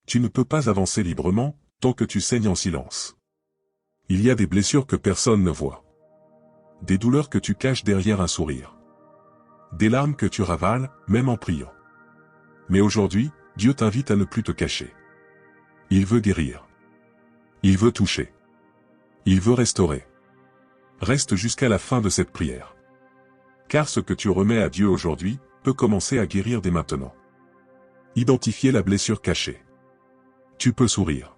Tu ne peux pas avancer librement, tant que tu saignes en silence. Il y a des blessures que personne ne voit. Des douleurs que tu caches derrière un sourire. Des larmes que tu ravales, même en priant. Mais aujourd'hui, Dieu t'invite à ne plus te cacher. Il veut guérir. Il veut toucher. Il veut restaurer. Reste jusqu'à la fin de cette prière. Car ce que tu remets à Dieu aujourd'hui, peut commencer à guérir dès maintenant. Identifier la blessure cachée. Tu peux sourire.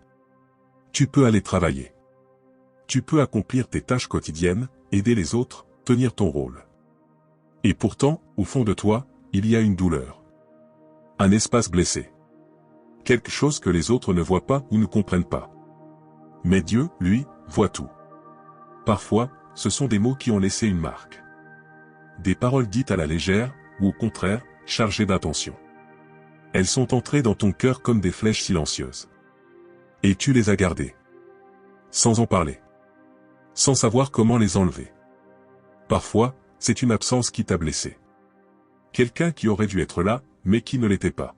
Tu peux aller travailler. Tu peux accomplir tes tâches quotidiennes, aider les autres, tenir ton rôle. Et pourtant, au fond de toi, il y a une douleur. Un espace blessé. Quelque chose que les autres ne voient pas ou ne comprennent pas. Mais Dieu, lui, voit tout. Parfois, ce sont des mots qui ont laissé une marque. Des paroles dites à la légère, ou au contraire, chargées d'intention. Elles sont entrées dans ton cœur comme des flèches silencieuses. Et tu les as gardées. Sans en parler. Sans savoir comment les enlever. Parfois, c'est une absence qui t'a blessé. Quelqu'un qui aurait dû être là, mais qui ne l'était pas.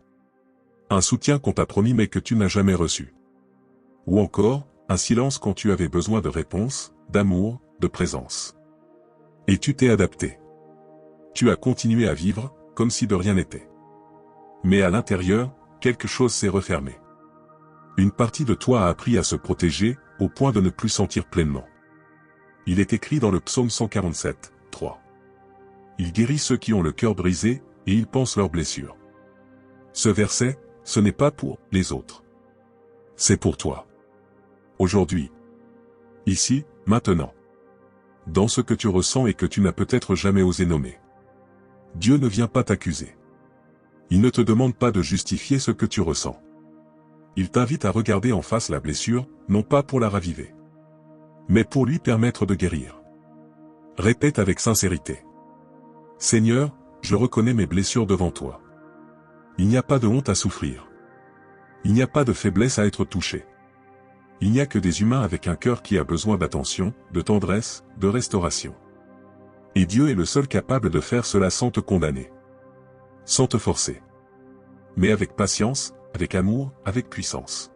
Un soutien qu'on t'a promis mais que tu n'as jamais reçu. Ou encore, un silence quand tu avais besoin de réponses, d'amour, de présence. Et tu t'es adapté. Tu as continué à vivre, comme si de rien n'était. Mais à l'intérieur, quelque chose s'est refermé. Une partie de toi a appris à se protéger, au point de ne plus sentir pleinement. Il est écrit dans le psaume 147, 3. Il guérit ceux qui ont le cœur brisé, et il pense leurs blessures. Ce verset, ce n'est pas pour les autres. C'est pour toi. Aujourd'hui. Ici, maintenant. Dans ce que tu ressens et que tu n'as peut-être jamais osé nommer. Dieu ne vient pas t'accuser. Il ne te demande pas de justifier ce que tu ressens. Il t'invite à regarder en face la blessure, non pas pour la raviver, mais pour lui permettre de guérir. Répète avec sincérité. Seigneur, je reconnais mes blessures devant toi. Il n'y a pas de honte à souffrir. Il n'y a pas de faiblesse à être touché. Il n'y a que des humains avec un cœur qui a besoin d'attention, de tendresse, de restauration. Et Dieu est le seul capable de faire cela sans te condamner. Sans te forcer. Mais avec patience, avec amour, avec puissance.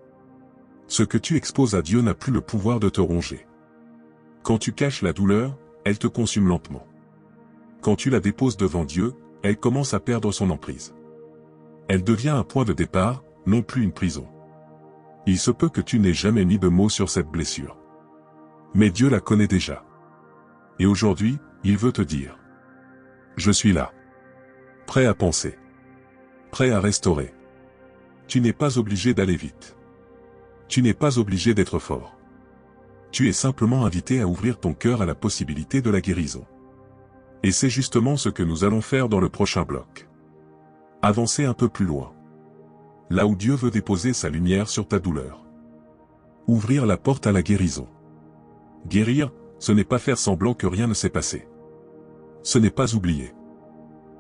Ce que tu exposes à Dieu n'a plus le pouvoir de te ronger. Quand tu caches la douleur, elle te consume lentement. Quand tu la déposes devant Dieu, elle commence à perdre son emprise. Elle devient un point de départ, non plus une prison. Il se peut que tu n'aies jamais mis de mots sur cette blessure. Mais Dieu la connaît déjà. Et aujourd'hui, il veut te dire. Je suis là. Prêt à penser. Prêt à restaurer. Tu n'es pas obligé d'aller vite. Tu n'es pas obligé d'être fort. Tu es simplement invité à ouvrir ton cœur à la possibilité de la guérison. Et c'est justement ce que nous allons faire dans le prochain bloc. Avancer un peu plus loin. Là où Dieu veut déposer sa lumière sur ta douleur. Ouvrir la porte à la guérison. Guérir, ce n'est pas faire semblant que rien ne s'est passé. Ce n'est pas oublier.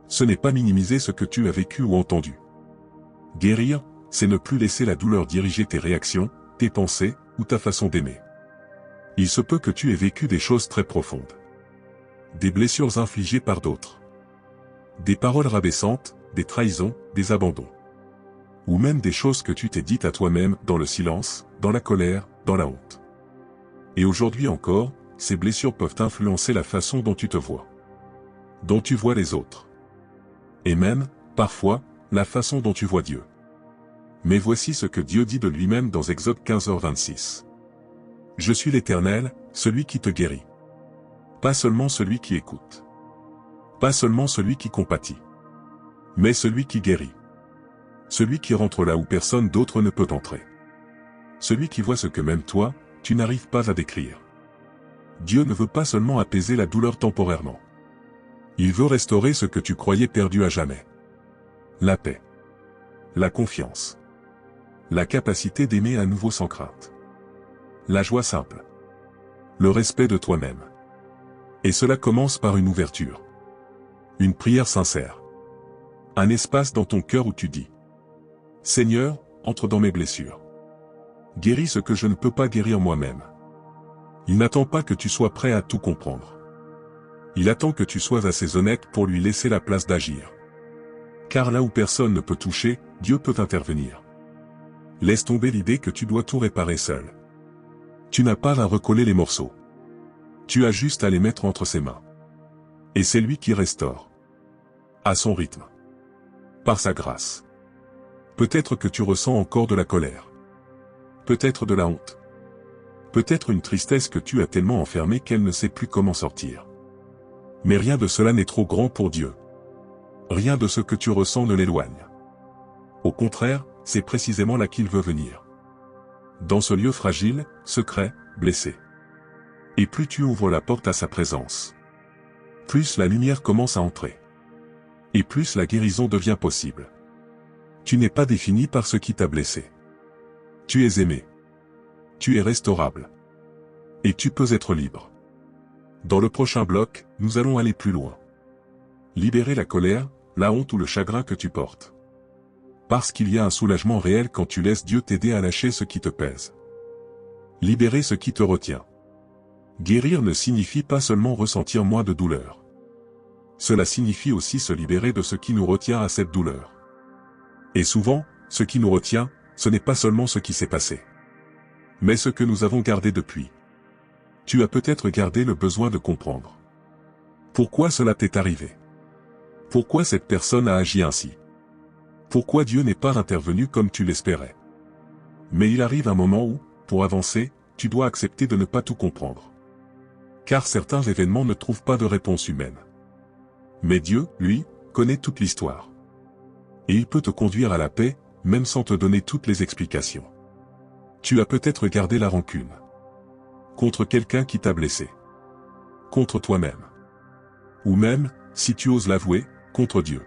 Ce n'est pas minimiser ce que tu as vécu ou entendu. Guérir, c'est ne plus laisser la douleur diriger tes réactions, tes pensées, ou ta façon d'aimer. Il se peut que tu aies vécu des choses très profondes. Des blessures infligées par d'autres. Des paroles rabaissantes, des trahisons, des abandons. Ou même des choses que tu t'es dites à toi-même dans le silence, dans la colère, dans la honte. Et aujourd'hui encore, ces blessures peuvent influencer la façon dont tu te vois. Dont tu vois les autres. Et même, parfois, la façon dont tu vois Dieu. Mais voici ce que Dieu dit de lui-même dans Exode 15h26. Je suis l'Éternel, celui qui te guérit. Pas seulement celui qui écoute. Pas seulement celui qui compatit. Mais celui qui guérit. Celui qui rentre là où personne d'autre ne peut entrer. Celui qui voit ce que même toi, tu n'arrives pas à décrire. Dieu ne veut pas seulement apaiser la douleur temporairement. Il veut restaurer ce que tu croyais perdu à jamais. La paix. La confiance. La capacité d'aimer à nouveau sans crainte. La joie simple. Le respect de toi-même. Et cela commence par une ouverture. Une prière sincère. Un espace dans ton cœur où tu dis. Seigneur, entre dans mes blessures. Guéris ce que je ne peux pas guérir moi-même. Il n'attend pas que tu sois prêt à tout comprendre. Il attend que tu sois assez honnête pour lui laisser la place d'agir. Car là où personne ne peut toucher, Dieu peut intervenir. Laisse tomber l'idée que tu dois tout réparer seul. Tu n'as pas à recoller les morceaux. Tu as juste à les mettre entre ses mains. Et c'est lui qui restaure. À son rythme. Par sa grâce. Peut-être que tu ressens encore de la colère. Peut-être de la honte. Peut-être une tristesse que tu as tellement enfermée qu'elle ne sait plus comment sortir. Mais rien de cela n'est trop grand pour Dieu. Rien de ce que tu ressens ne l'éloigne. Au contraire, c'est précisément là qu'il veut venir. Dans ce lieu fragile, secret, blessé. Et plus tu ouvres la porte à sa présence, plus la lumière commence à entrer. Et plus la guérison devient possible. Tu n'es pas défini par ce qui t'a blessé. Tu es aimé. Tu es restaurable. Et tu peux être libre. Dans le prochain bloc, nous allons aller plus loin. Libérer la colère, la honte ou le chagrin que tu portes. Parce qu'il y a un soulagement réel quand tu laisses Dieu t'aider à lâcher ce qui te pèse. Libérer ce qui te retient. Guérir ne signifie pas seulement ressentir moins de douleur. Cela signifie aussi se libérer de ce qui nous retient à cette douleur. Et souvent, ce qui nous retient, ce n'est pas seulement ce qui s'est passé, mais ce que nous avons gardé depuis. Tu as peut-être gardé le besoin de comprendre. Pourquoi cela t'est arrivé? Pourquoi cette personne a agi ainsi? Pourquoi Dieu n'est pas intervenu comme tu l'espérais? Mais il arrive un moment où, pour avancer, tu dois accepter de ne pas tout comprendre. Car certains événements ne trouvent pas de réponse humaine. Mais Dieu, lui, connaît toute l'histoire. Et il peut te conduire à la paix, même sans te donner toutes les explications. Tu as peut-être gardé la rancune. Contre quelqu'un qui t'a blessé. Contre toi-même. Ou même, si tu oses l'avouer, contre Dieu.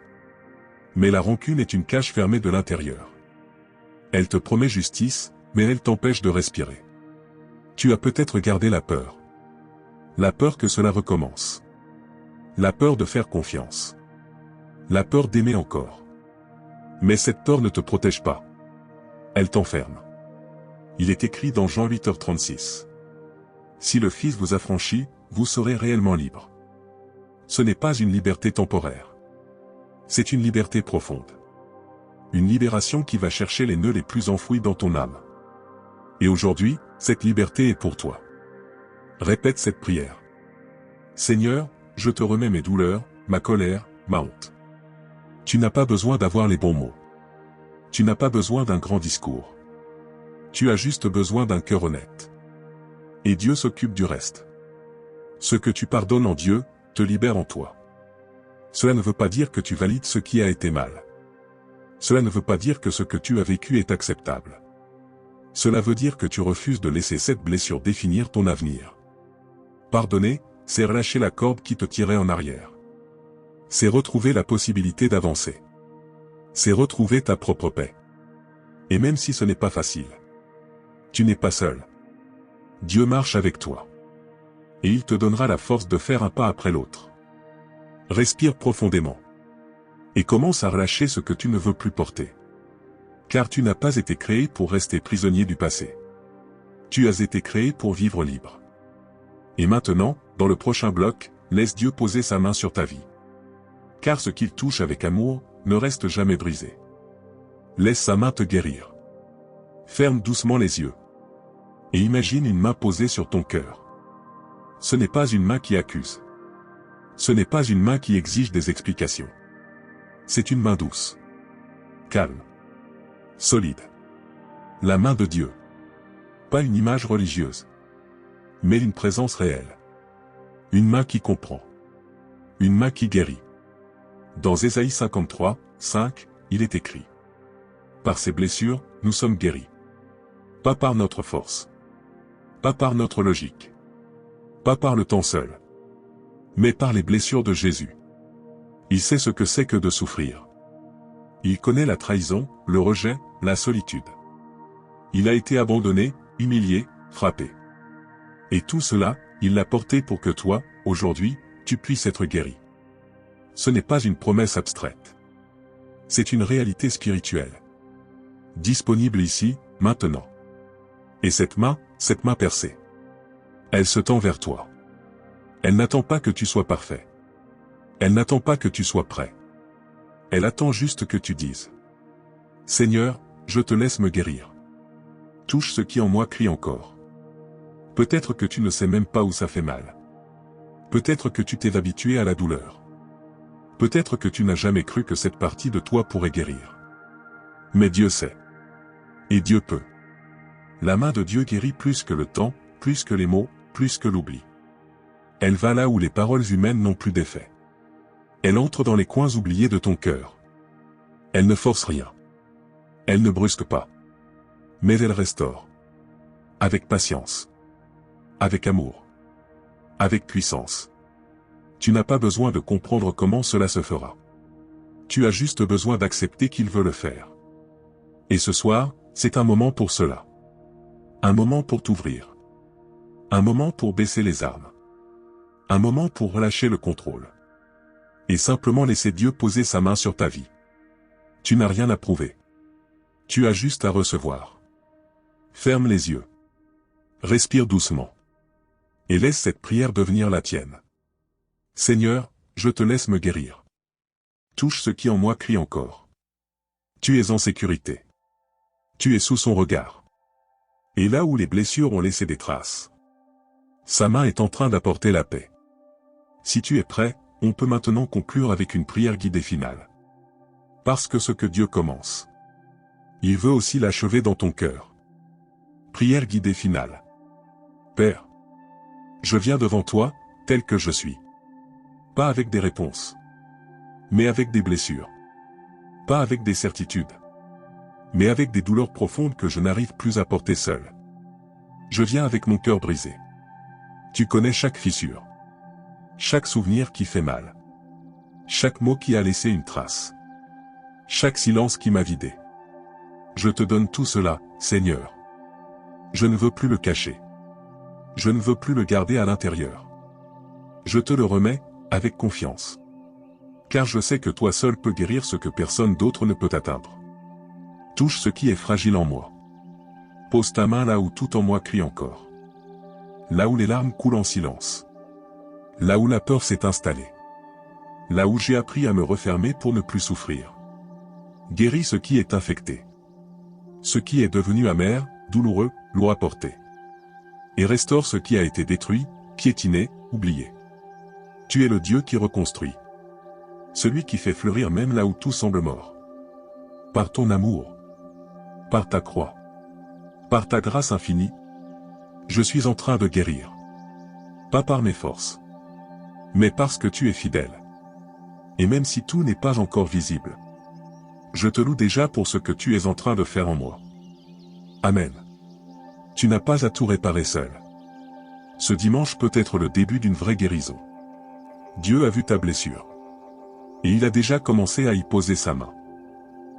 Mais la rancune est une cage fermée de l'intérieur. Elle te promet justice, mais elle t'empêche de respirer. Tu as peut-être gardé la peur. La peur que cela recommence. La peur de faire confiance. La peur d'aimer encore. Mais cette peur ne te protège pas. Elle t'enferme. Il est écrit dans Jean 8h36. Si le Fils vous affranchit, vous serez réellement libre. Ce n'est pas une liberté temporaire. C'est une liberté profonde. Une libération qui va chercher les nœuds les plus enfouis dans ton âme. Et aujourd'hui, cette liberté est pour toi. Répète cette prière. Seigneur, je te remets mes douleurs, ma colère, ma honte. Tu n'as pas besoin d'avoir les bons mots. Tu n'as pas besoin d'un grand discours. Tu as juste besoin d'un cœur honnête. Et Dieu s'occupe du reste. Ce que tu pardonnes en Dieu, te libère en toi. Cela ne veut pas dire que tu valides ce qui a été mal. Cela ne veut pas dire que ce que tu as vécu est acceptable. Cela veut dire que tu refuses de laisser cette blessure définir ton avenir. Pardonner, c'est relâcher la corde qui te tirait en arrière. C'est retrouver la possibilité d'avancer. C'est retrouver ta propre paix. Et même si ce n'est pas facile, tu n'es pas seul. Dieu marche avec toi. Et il te donnera la force de faire un pas après l'autre. Respire profondément. Et commence à relâcher ce que tu ne veux plus porter. Car tu n'as pas été créé pour rester prisonnier du passé. Tu as été créé pour vivre libre. Et maintenant, dans le prochain bloc, laisse Dieu poser sa main sur ta vie. Car ce qu'il touche avec amour, ne reste jamais brisé. Laisse sa main te guérir. Ferme doucement les yeux. Et imagine une main posée sur ton cœur. Ce n'est pas une main qui accuse. Ce n'est pas une main qui exige des explications. C'est une main douce. Calme. Solide. La main de Dieu. Pas une image religieuse. Mais une présence réelle. Une main qui comprend. Une main qui guérit. Dans Ésaïe 53, 5, il est écrit. Par ses blessures, nous sommes guéris. Pas par notre force. Pas par notre logique. Pas par le temps seul. Mais par les blessures de Jésus. Il sait ce que c'est que de souffrir. Il connaît la trahison, le rejet, la solitude. Il a été abandonné, humilié, frappé. Et tout cela, il l'a porté pour que toi, aujourd'hui, tu puisses être guéri. Ce n'est pas une promesse abstraite. C'est une réalité spirituelle. Disponible ici, maintenant. Et cette main percée. Elle se tend vers toi. Elle n'attend pas que tu sois parfait. Elle n'attend pas que tu sois prêt. Elle attend juste que tu dises. Seigneur, je te laisse me guérir. Touche ce qui en moi crie encore. Peut-être que tu ne sais même pas où ça fait mal. Peut-être que tu t'es habitué à la douleur. Peut-être que tu n'as jamais cru que cette partie de toi pourrait guérir. Mais Dieu sait. Et Dieu peut. La main de Dieu guérit plus que le temps, plus que les mots, plus que l'oubli. Elle va là où les paroles humaines n'ont plus d'effet. Elle entre dans les coins oubliés de ton cœur. Elle ne force rien. Elle ne brusque pas. Mais elle restaure. Avec patience. Avec amour. Avec puissance. Tu n'as pas besoin de comprendre comment cela se fera. Tu as juste besoin d'accepter qu'il veut le faire. Et ce soir, c'est un moment pour cela. Un moment pour t'ouvrir. Un moment pour baisser les armes. Un moment pour relâcher le contrôle. Et simplement laisser Dieu poser sa main sur ta vie. Tu n'as rien à prouver. Tu as juste à recevoir. Ferme les yeux. Respire doucement. Et laisse cette prière devenir la tienne. Seigneur, je te laisse me guérir. Touche ce qui en moi crie encore. Tu es en sécurité. Tu es sous son regard. Et là où les blessures ont laissé des traces, sa main est en train d'apporter la paix. Si tu es prêt, on peut maintenant conclure avec une prière guidée finale. Parce que ce que Dieu commence, il veut aussi l'achever dans ton cœur. Prière guidée finale. Père, je viens devant toi, tel que je suis. Pas avec des réponses, mais avec des blessures. Pas avec des certitudes, mais avec des douleurs profondes que je n'arrive plus à porter seul. Je viens avec mon cœur brisé. Tu connais chaque fissure, chaque souvenir qui fait mal, chaque mot qui a laissé une trace, chaque silence qui m'a vidé. Je te donne tout cela, Seigneur. Je ne veux plus le cacher. Je ne veux plus le garder à l'intérieur. Je te le remets, avec confiance. Car je sais que toi seul peux guérir ce que personne d'autre ne peut atteindre. Touche ce qui est fragile en moi. Pose ta main là où tout en moi crie encore. Là où les larmes coulent en silence. Là où la peur s'est installée. Là où j'ai appris à me refermer pour ne plus souffrir. Guéris ce qui est infecté. Ce qui est devenu amer, douloureux, lourd à porter. Et restaure ce qui a été détruit, piétiné, oublié. Tu es le Dieu qui reconstruit. Celui qui fait fleurir même là où tout semble mort. Par ton amour. Par ta croix. Par ta grâce infinie. Je suis en train de guérir. Pas par mes forces. Mais parce que tu es fidèle. Et même si tout n'est pas encore visible. Je te loue déjà pour ce que tu es en train de faire en moi. Amen. Tu n'as pas à tout réparer seul. Ce dimanche peut être le début d'une vraie guérison. Dieu a vu ta blessure. Et il a déjà commencé à y poser sa main.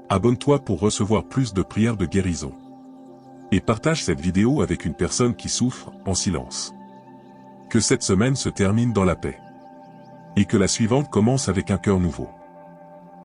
Abonne-toi pour recevoir plus de prières de guérison. Et partage cette vidéo avec une personne qui souffre, en silence. Que cette semaine se termine dans la paix. Et que la suivante commence avec un cœur nouveau.